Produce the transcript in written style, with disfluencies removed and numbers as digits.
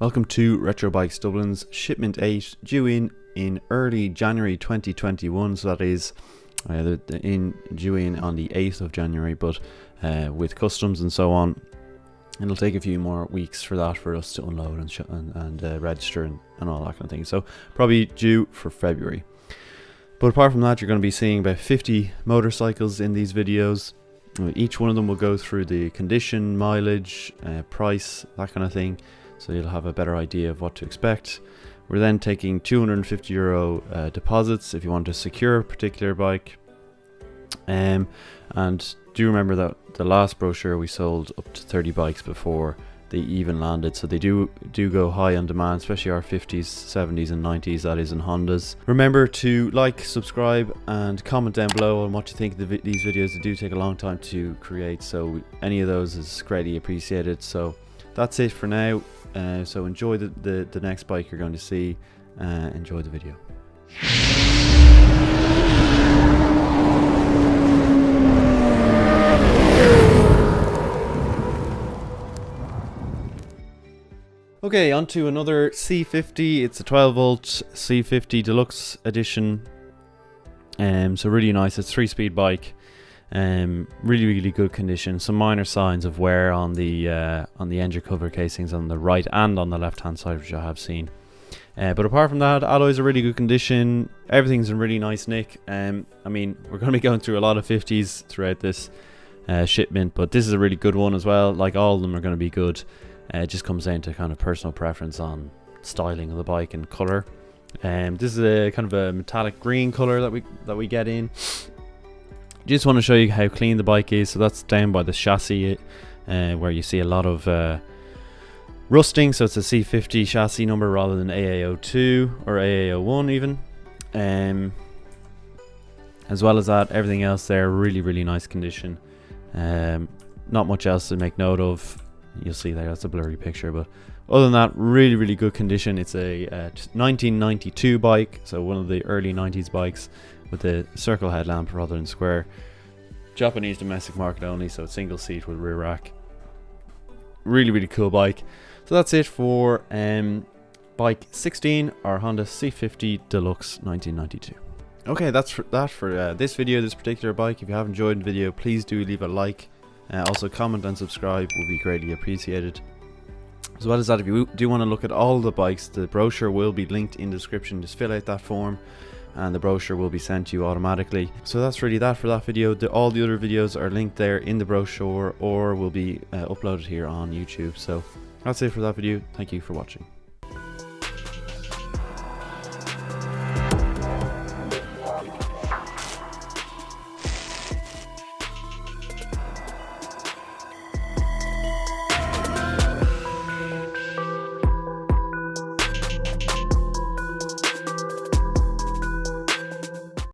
Welcome to Retro Bikes Dublin's Shipment 8, due in early January 2021, so that is due in on the 8th of January, but with customs and so on, it'll take a few more weeks for that for us to unload and register and all that kind of thing, so probably due for February. But apart from that, you're going to be seeing about 50 motorcycles in these videos. Each one of them will go through the condition, mileage, price, that kind of thing, so you'll have a better idea of what to expect. We're then taking €250 deposits if you want to secure a particular bike. And do remember that the last brochure we sold up to 30 bikes before they even landed, so they do go high on demand, especially our 50s, 70s and 90s, that is, in Hondas. Remember to like, subscribe and comment down below on what you think of these videos. They do take a long time to create, so any of those is greatly appreciated. So that's it for now. So enjoy the next bike you're going to see. Enjoy the video. Okay, on to another C50. It's a 12 volt C50 Deluxe Edition. So really nice. It's a 3-speed bike. Really good condition. Some minor signs of wear on the engine cover casings on the right and on the left hand side, which I have seen. But apart from that, alloys are really good condition. Everything's in really nice nick. I mean, we're going to be going through a lot of 50s throughout this shipment, but this is a really good one as well. Like, all of them are going to be good. It just comes down to kind of personal preference on styling of the bike and color. This is a kind of a metallic green color that we get in. Just want to show you how clean the bike is. So that's down by the chassis, where you see a lot of rusting. So it's a C50 chassis number rather than AAO2 or AAO1 even. As well as that, everything else there, really nice condition. Not much else to make note of. You'll see there, that's a blurry picture, but other than that, really good condition. It's a 1992 bike, so one of the early 90s bikes with the circle headlamp rather than square. Japanese domestic market only, so single seat with rear rack. Really cool bike. So that's it for bike 16, our Honda C50 Deluxe 1992. Okay, that's for this video, this particular bike. If you have enjoyed the video, please do leave a like. Also comment and subscribe will be greatly appreciated. As well as that, if you do want to look at all the bikes, the brochure will be linked in the description. Just fill out that form and the brochure will be sent to you automatically. So that's really that for that video. All the other videos are linked there in the brochure or will be uploaded here on YouTube. So that's it for that video. Thank you for watching.